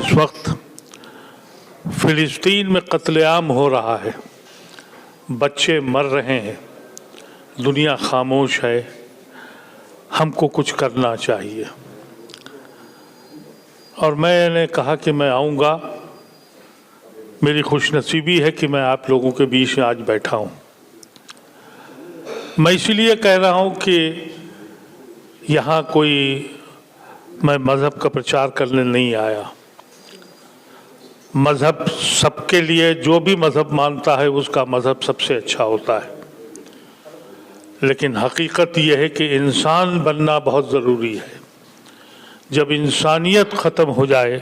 इस वक्त फ़िलिस्तीन में कत्लेआम हो रहा है, बच्चे मर रहे हैं, दुनिया खामोश है। हमको कुछ करना चाहिए। और मैंने कहा कि मैं आऊँगा। मेरी खुशनसीबी है कि मैं आप लोगों के बीच में आज बैठा हूँ। मैं इसलिए कह रहा हूँ कि यहाँ कोई मैं मज़हब का प्रचार करने नहीं आया। मज़हब सबके लिए, जो भी मज़हब मानता है उसका मज़हब सबसे अच्छा होता है, लेकिन हकीकत यह है कि इंसान बनना बहुत ज़रूरी है। जब इंसानियत ख़त्म हो जाए,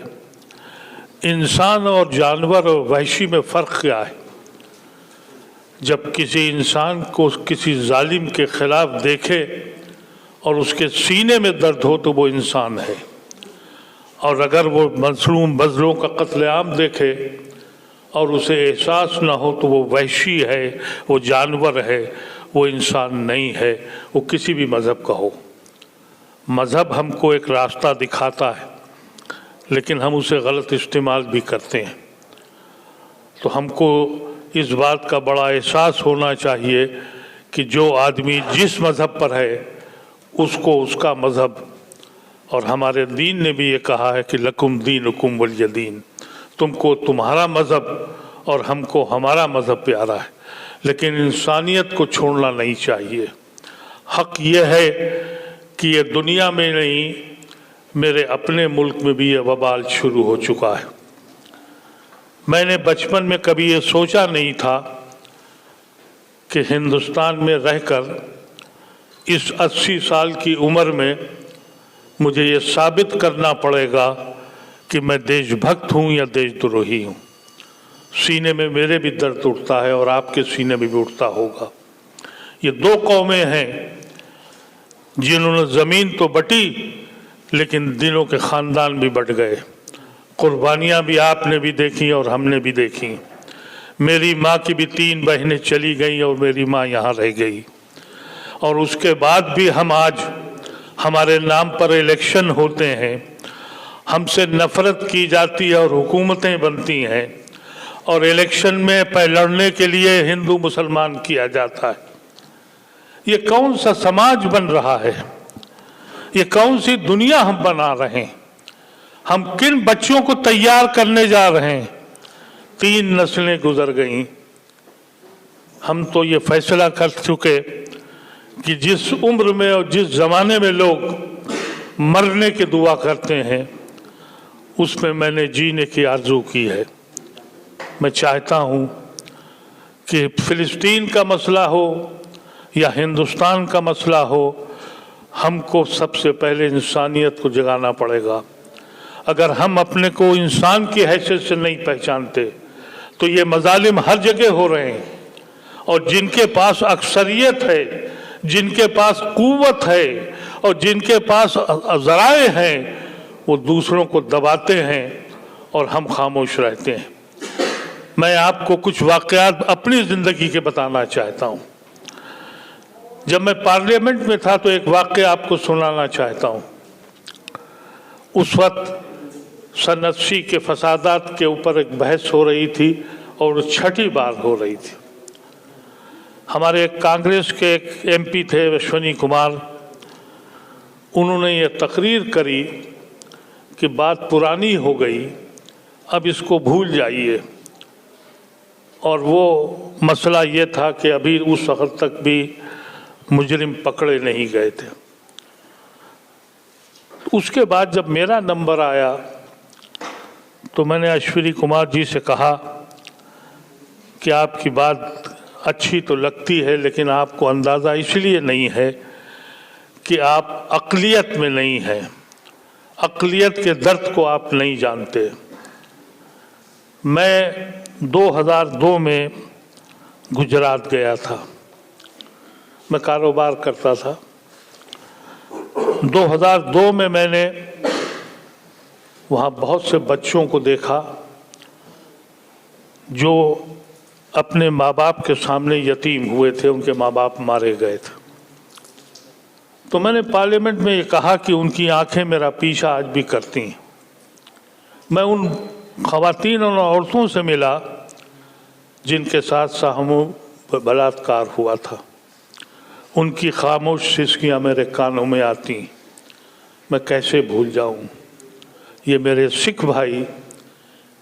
इंसान और जानवर और वहशी में फ़र्क क्या है? जब किसी इंसान को किसी जालिम के ख़िलाफ़ देखे और उसके सीने में दर्द हो तो वो इंसान है, और अगर वो मज़लूम बज़लों का कत्लेआम देखे और उसे एहसास ना हो तो वो वहशी है, वो जानवर है, वो इंसान नहीं है, वो किसी भी मज़हब का हो। मज़हब हमको एक रास्ता दिखाता है, लेकिन हम उसे गलत इस्तेमाल भी करते हैं। तो हमको इस बात का बड़ा एहसास होना चाहिए कि जो आदमी जिस मज़हब पर है उसको उसका मज़हब, और हमारे दीन ने भी ये कहा है कि लकुम दीनुकुम वलिय दीन, तुमको तुम्हारा मज़हब और हमको हमारा मज़हब प्यारा है, लेकिन इंसानियत को छोड़ना नहीं चाहिए। हक़ ये है कि ये दुनिया में नहीं, मेरे अपने मुल्क में भी ये वबाल शुरू हो चुका है। मैंने बचपन में कभी ये सोचा नहीं था कि हिंदुस्तान में रहकर इस 80 साल की उम्र में मुझे ये साबित करना पड़ेगा कि मैं देशभक्त हूँ या देशद्रोही हूँ। सीने में मेरे भी दर्द उठता है और आपके सीने में भी उठता होगा। ये दो कौमें हैं जिन्होंने ज़मीन तो बटी, लेकिन दिलों के ख़ानदान भी बट गए। कुर्बानियाँ भी आपने भी देखी और हमने भी देखी। मेरी माँ की भी 3 बहनें चली गई और मेरी माँ यहाँ रह गई, और उसके बाद भी हम आज हमारे नाम पर इलेक्शन होते हैं, हमसे नफ़रत की जाती है और हुकूमतें बनती हैं, और इलेक्शन में लड़ने के लिए हिंदू मुसलमान किया जाता है। ये कौन सा समाज बन रहा है? ये कौन सी दुनिया हम बना रहे हैं? हम किन बच्चों को तैयार करने जा रहे हैं? 3 नस्लें गुजर गईं। हम तो ये फैसला कर चुके कि जिस उम्र में और जिस ज़माने में लोग मरने की दुआ करते हैं, उसमें मैंने जीने की आरज़ू की है। मैं चाहता हूँ कि फ़िलिस्तीन का मसला हो या हिंदुस्तान का मसला हो, हमको सबसे पहले इंसानियत को जगाना पड़ेगा। अगर हम अपने को इंसान की हैसियत से नहीं पहचानते तो ये मज़ालिम हर जगह हो रहे हैं, और जिनके पास अक्सरियत है, जिनके पास क़ुव्वत है और जिनके पास ज़राए हैं, वो दूसरों को दबाते हैं और हम खामोश रहते हैं। मैं आपको कुछ वाक़यात अपनी ज़िंदगी के बताना चाहता हूँ। जब मैं पार्लियामेंट में था तो एक वाक़या आपको सुनाना चाहता हूँ। उस वक्त सन 80 के फसादात के ऊपर एक बहस हो रही थी और 6ठी बार हो रही थी। हमारे कांग्रेस के एक MP थे अश्विनी कुमार, उन्होंने ये तकरीर करी कि बात पुरानी हो गई, अब इसको भूल जाइए। और वो मसला ये था कि अभी उस वक्त तक भी मुजरिम पकड़े नहीं गए थे। उसके बाद जब मेरा नंबर आया तो मैंने अश्विनी कुमार जी से कहा कि आपकी बात अच्छी तो लगती है, लेकिन आपको अंदाज़ा इसलिए नहीं है कि आप अक़लियत में नहीं हैं, अक़लियत के दर्द को आप नहीं जानते। मैं 2002 में गुजरात गया था, मैं कारोबार करता था। 2002 में मैंने वहाँ बहुत से बच्चों को देखा जो अपने माँ बाप के सामने यतीम हुए थे, उनके माँ बाप मारे गए थे। तो मैंने पार्लियामेंट में ये कहा कि उनकी आंखें मेरा पीछा आज भी करती हैं। मैं उन ख़वातीन और औरतों से मिला जिनके साथ सामूहिक बलात्कार हुआ था। उनकी खामोश सिसकियाँ मेरे कानों में आती, मैं कैसे भूल जाऊं। ये मेरे सिख भाई,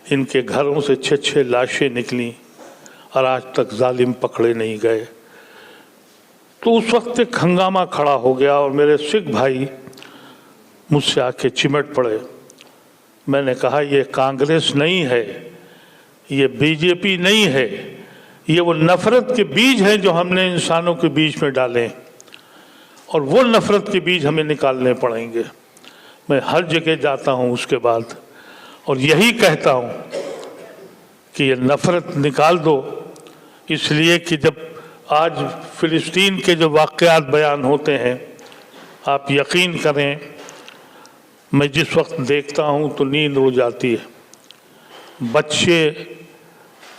इनके घरों से 6-6 लाशें निकली और आज तक जालिम पकड़े नहीं गए। तो उस वक्त एक हंगामा खड़ा हो गया और मेरे सिख भाई मुझसे आके चिमट पड़े। मैंने कहा ये कांग्रेस नहीं है, ये बीजेपी नहीं है, ये वो नफरत के बीज हैं जो हमने इंसानों के बीच में डाले और वो नफरत के बीज हमें निकालने पड़ेंगे। मैं हर जगह जाता हूँ उसके बाद और यही कहता हूँ कि ये नफरत निकाल दो, इसलिए कि जब आज फ़िलिस्तीन के जो वाक़यात बयान होते हैं, आप यकीन करें मैं जिस वक्त देखता हूँ तो नींद उड़ जाती है। बच्चे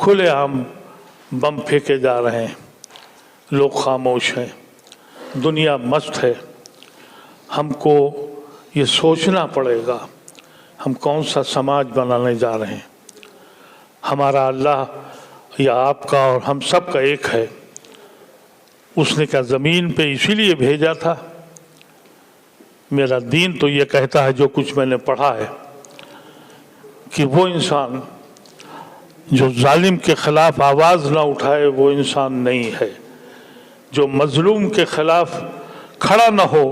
खुलेआम बम फेंके जा रहे हैं, लोग खामोश हैं, दुनिया मस्त है। हमको ये सोचना पड़ेगा हम कौन सा समाज बनाने जा रहे हैं। हमारा अल्लाह या आपका और हम सब का एक है। उसने क्या ज़मीन पे इसीलिए भेजा था? मेरा दीन तो ये कहता है, जो कुछ मैंने पढ़ा है, कि वो इंसान जो जालिम के ख़िलाफ़ आवाज़ ना उठाए वो इंसान नहीं है। जो मज़लूम के ख़िलाफ़ खड़ा ना हो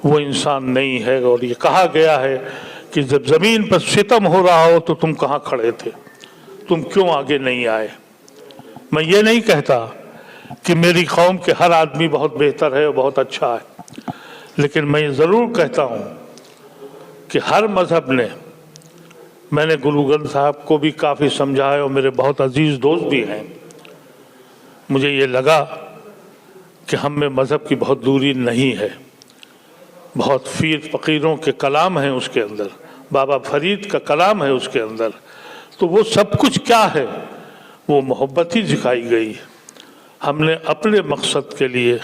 वो इंसान नहीं है। और ये कहा गया है कि जब ज़मीन पर सितम हो रहा हो तो तुम कहाँ खड़े थे, तुम क्यों आगे नहीं आए। मैं ये नहीं कहता कि मेरी कौम के हर आदमी बहुत बेहतर है और बहुत अच्छा है, लेकिन मैं ये ज़रूर कहता हूँ कि हर मज़हब ने, मैंने गुरु ग्रंथ साहब को भी काफ़ी समझाया और मेरे बहुत अजीज़ दोस्त भी हैं। मुझे ये लगा कि हम में मज़हब की बहुत दूरी नहीं है। बहुत पीर फ़कीरों के कलाम हैं उसके अंदर, बाबा फरीद का कलाम है उसके अंदर। तो वो सब कुछ क्या है? वो मोहब्बत ही सिखाई गई। हमने अपने मकसद के लिए,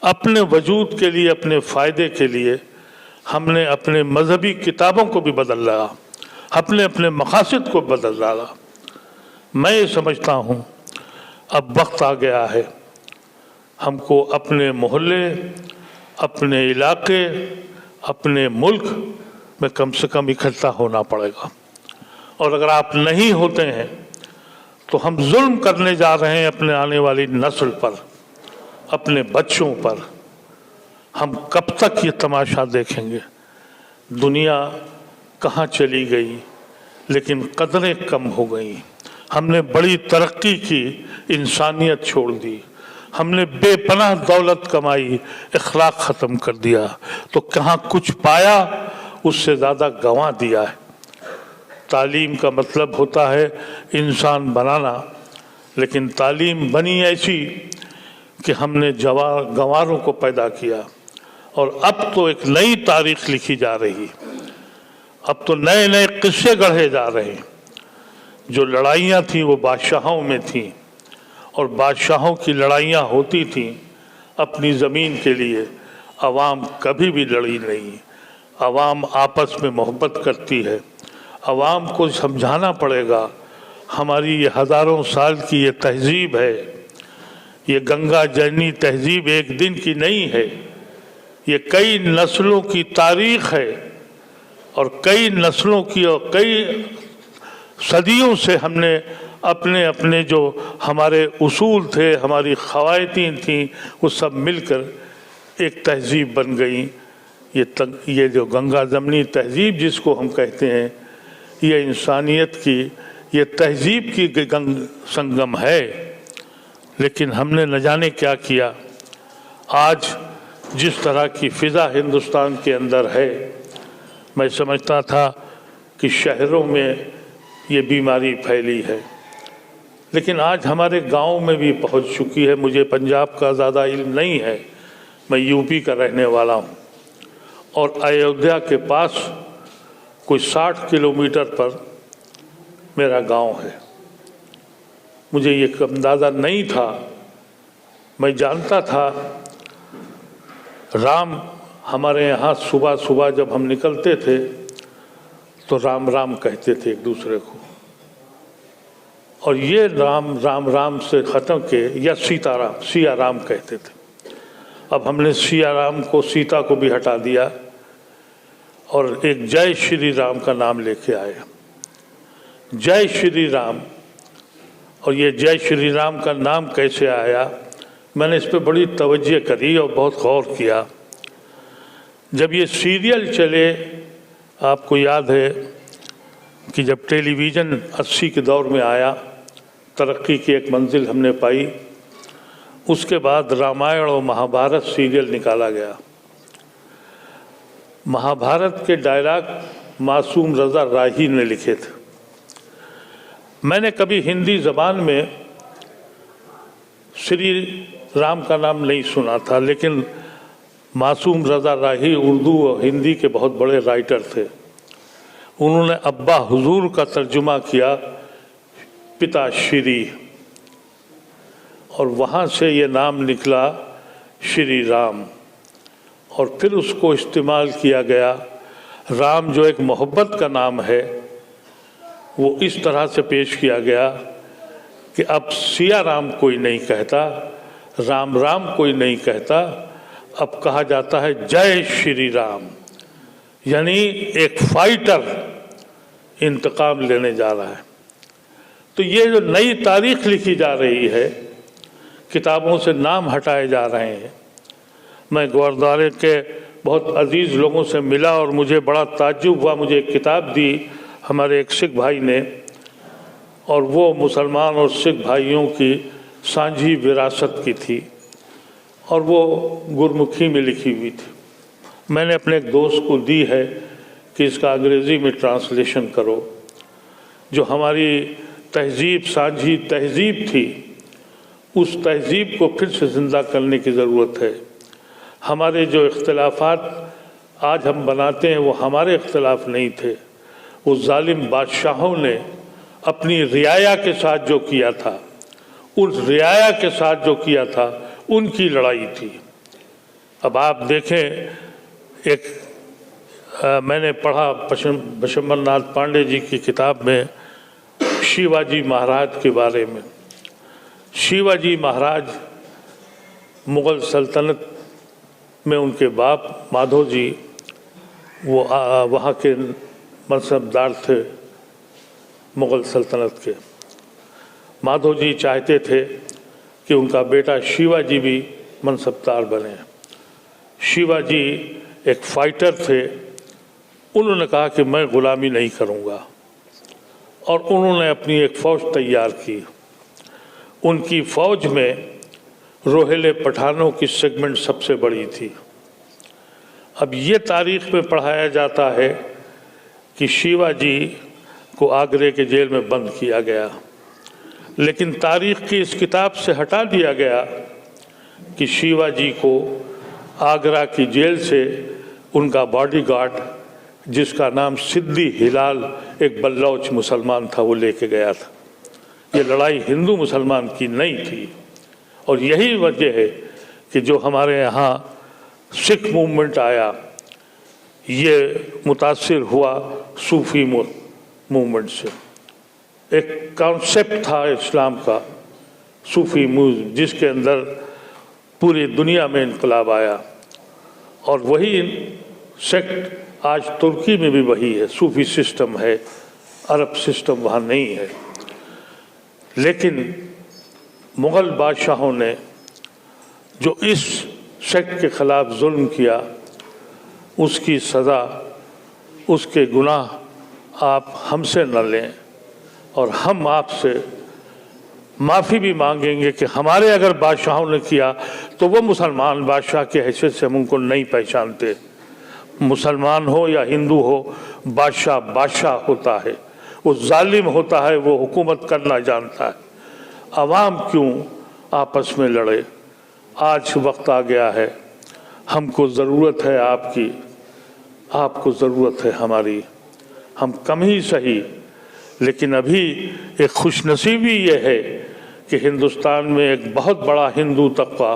अपने वजूद के लिए, अपने फ़ायदे के लिए हमने अपने मजहबी किताबों को भी बदल डाला, अपने अपने मकासद को बदल डाला। मैं ये समझता हूँ अब वक्त आ गया है हमको अपने मोहल्ले, अपने इलाके, अपने मुल्क में कम से कम इकट्ठा होना पड़ेगा। और अगर आप नहीं होते हैं तो हम जुल्म करने जा रहे हैं अपने आने वाली नस्ल पर, अपने बच्चों पर। हम कब तक ये तमाशा देखेंगे? दुनिया कहाँ चली गई, लेकिन कदरें कम हो गई। हमने बड़ी तरक्की की, इंसानियत छोड़ दी। हमने बेपनाह दौलत कमाई, इखलाक ख़त्म कर दिया। तो कहाँ कुछ पाया, उससे ज़्यादा गंवा दिया है। तालीम का मतलब होता है इंसान बनाना, लेकिन तालीम बनी ऐसी कि हमने गंवारों को पैदा किया। और अब तो एक नई तारीख लिखी जा रही, अब तो नए नए किस्से गढ़े जा रहे हैं। जो लड़ाइयाँ थीं वो बादशाहों में थीं, और बादशाहों की लड़ाइयाँ होती थीं अपनी ज़मीन के लिए। अवाम कभी भी लड़ी नहीं। अवाम आपस में मोहब्बत करती है। अवाम को समझाना पड़ेगा हमारी ये हज़ारों साल की ये तहज़ीब है। ये गंगा जैनी तहज़ीब एक दिन की नहीं है, ये कई नस्लों की तारीख़ है। और कई नस्लों की और कई सदियों से हमने अपने अपने जो हमारे उसूल थे, हमारी ख़वातीन थीं, वो सब मिलकर एक तहज़ीब बन गई। ये जो गंगा जमनी तहज़ीब जिसको हम कहते हैं, ये इंसानियत की, ये तहज़ीब की संगम है। लेकिन हमने न जाने क्या किया। आज जिस तरह की फ़िज़ा हिंदुस्तान के अंदर है, मैं समझता था कि शहरों में ये बीमारी फैली है, लेकिन आज हमारे गांव में भी पहुंच चुकी है। मुझे पंजाब का ज़्यादा इल्म नहीं है, मैं यूपी का रहने वाला हूं, और अयोध्या के पास कोई 60 किलोमीटर पर मेरा गांव है। मुझे ये अंदाज़ा नहीं था। मैं जानता था राम हमारे यहाँ सुबह सुबह जब हम निकलते थे तो राम राम कहते थे एक दूसरे को, और ये राम राम राम से ख़त्म के या सीताराम सिया राम कहते थे। अब हमने सिया राम को सीता को भी हटा दिया और एक जय श्री राम का नाम लेके आए, जय श्री राम। और ये जय श्री राम का नाम कैसे आया, मैंने इस पर बड़ी तवज्जो करी और बहुत गौर किया। जब ये सीरियल चले, आपको याद है कि जब टेलीविज़न 80 के दौर में आया, तरक्की की एक मंजिल हमने पाई, उसके बाद रामायण और महाभारत सीरियल निकाला गया। महाभारत के डायलॉग मासूम रज़ा राही ने लिखे थे। मैंने कभी हिंदी ज़बान में श्री राम का नाम नहीं सुना था, लेकिन मासूम रज़ा राही उर्दू और हिंदी के बहुत बड़े राइटर थे। उन्होंने अब्बा हुजूर का तर्जुमा किया पिता श्री, और वहाँ से ये नाम निकला श्री राम। और फिर उसको इस्तेमाल किया गया, राम जो एक मोहब्बत का नाम है वो इस तरह से पेश किया गया कि अब सिया राम कोई नहीं कहता, राम राम कोई नहीं कहता, अब कहा जाता है जय श्री राम। यानी एक फाइटर इंतकाम लेने जा रहा है। तो ये जो नई तारीख लिखी जा रही है, किताबों से नाम हटाए जा रहे हैं। मैं गुरुद्वारे के बहुत अजीज़ लोगों से मिला और मुझे बड़ा ताज्जुब हुआ। मुझे एक किताब दी हमारे एक सिख भाई ने, और वो मुसलमान और सिख भाइयों की सांझी विरासत की थी, और वो गुरमुखी में लिखी हुई थी। मैंने अपने एक दोस्त को दी है कि इसका अंग्रेज़ी में ट्रांसलेशन करो। जो हमारी तहज़ीब, सांझी तहज़ीब थी, उस तहज़ीब को फिर से ज़िंदा करने की ज़रूरत है। हमारे जो इख्तिलाफ़ात आज हम बनाते हैं वो हमारे इख्तिलाफ़ नहीं थे, वो जालिम बादशाहों ने अपनी रियाया के साथ जो किया था, उस रियाया के साथ जो किया था उनकी लड़ाई थी। अब आप देखें, मैंने पढ़ा बशंबरनाथ पांडे जी की किताब में शिवाजी महाराज के बारे में। शिवाजी महाराज मुग़ल सल्तनत में उनके बाप माधो जी वो वहाँ के मनसबदार थे मुग़ल सल्तनत के। माधो जी चाहते थे कि उनका बेटा शिवाजी भी मनसबदार बने। शिवाजी एक फाइटर थे, उन्होंने कहा कि मैं ग़ुलामी नहीं करूँगा, और उन्होंने अपनी एक फ़ौज तैयार की। उनकी फ़ौज में रोहेले पठानों की सेगमेंट सबसे बड़ी थी। अब ये तारीख़ में पढ़ाया जाता है कि शिवाजी को आगरे के जेल में बंद किया गया, लेकिन तारीख़ की इस किताब से हटा दिया गया कि शिवाजी को आगरा की जेल से उनका बॉडीगार्ड, जिसका नाम सिद्दी हिलाल एक बल्लौच मुसलमान था, वो लेके गया था। ये लड़ाई हिंदू मुसलमान की नहीं थी, और यही वजह है कि जो हमारे यहाँ सिख मूवमेंट आया, ये मुतासिर हुआ सूफ़ी मूवमेंट से। एक कॉन्सेप्ट था इस्लाम का, सूफ़ी मूव, जिसके अंदर पूरी दुनिया में इनकलाब आया, और वही सेक्ट आज तुर्की में भी वही है, सूफ़ी सिस्टम है, अरब सिस्टम वहाँ नहीं है। लेकिन मुग़ल बादशाहों ने जो इस सेक्ट के ख़िलाफ़ जुल्म किया, उसकी सज़ा, उसके गुनाह आप हमसे न लें, और हम आपसे माफ़ी भी मांगेंगे कि हमारे अगर बादशाहों ने किया तो वो मुसलमान बादशाह की हैसियत से हम उनको नहीं पहचानते। मुसलमान हो या हिंदू हो, बादशाह बादशाह होता है, वो जालिम होता है, वो हुकूमत करना जानता है। अवाम क्यों आपस में लड़े? आज वक्त आ गया है, हमको ज़रूरत है आपकी, आपको ज़रूरत है हमारी। हम कम ही सही, लेकिन अभी एक खुशनसीबी ये है कि हिंदुस्तान में एक बहुत बड़ा हिंदू तबका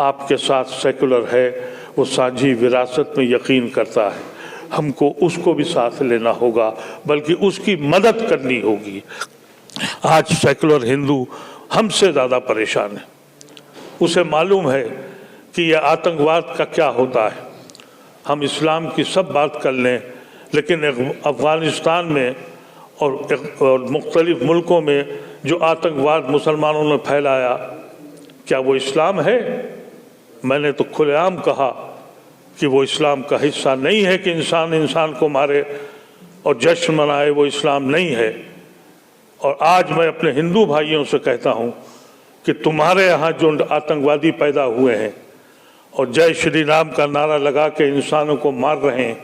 आपके साथ सेकुलर है, वो साझी विरासत में यकीन करता है। हमको उसको भी साथ लेना होगा, बल्कि उसकी मदद करनी होगी। आज सेकुलर हिंदू हमसे ज़्यादा परेशान है। उसे मालूम है कि यह आतंकवाद का क्या होता है। हम इस्लाम की सब बात कर लें, लेकिन अफ़गानिस्तान में और मुख्तलिफ मुल्कों में जो आतंकवाद मुसलमानों ने फैलाया, क्या वो इस्लाम है? मैंने तो खुलेआम कहा कि वो इस्लाम का हिस्सा नहीं है कि इंसान इंसान को मारे और जश्न मनाए, वो इस्लाम नहीं है। और आज मैं अपने हिंदू भाइयों से कहता हूँ कि तुम्हारे यहाँ जो आतंकवादी पैदा हुए हैं और जय श्री राम का नारा लगा के इंसानों को मार रहे हैं,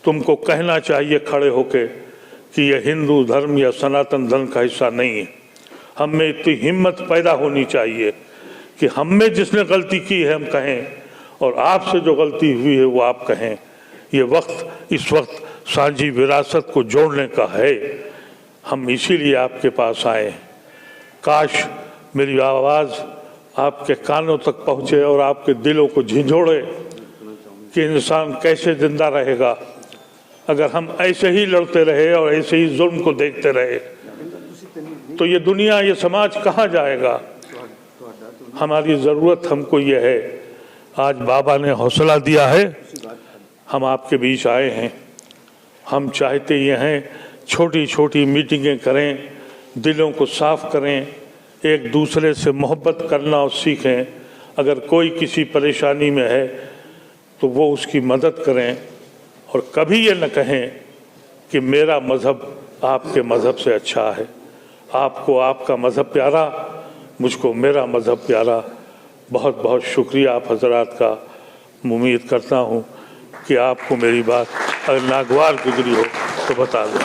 तुमको कहना चाहिए खड़े होके कि यह हिंदू धर्म या सनातन धर्म का हिस्सा नहीं है। हम में इतनी हिम्मत पैदा होनी चाहिए कि हम में जिसने गलती की है हम कहें, और आपसे जो गलती हुई है वो आप कहें। ये वक्त इस वक्त साझी विरासत को जोड़ने का है। हम इसीलिए आपके पास आए हैं। काश मेरी आवाज़ आपके कानों तक पहुँचे और आपके दिलों को झिझोड़े कि इंसान कैसे जिंदा रहेगा अगर हम ऐसे ही लड़ते रहे और ऐसे ही जुल्म को देखते रहे। तो ये दुनिया, ये समाज कहाँ जाएगा? हमारी ज़रूरत हमको ये है। आज बाबा ने हौसला दिया है, हम आपके बीच आए हैं। हम चाहते ये हैं छोटी छोटी मीटिंगें करें, दिलों को साफ करें, एक दूसरे से मोहब्बत करना और सीखें। अगर कोई किसी परेशानी में है तो वो उसकी मदद करें, और कभी ये न कहें कि मेरा मज़हब आपके मज़हब से अच्छा है। आपको आपका मज़हब प्यारा, मुझको मेरा मज़हब प्यारा। बहुत बहुत शुक्रिया आप हजरात का। उम्मीद करता हूँ कि आपको मेरी बात अगर नागवार गुजरी हो तो बता दें।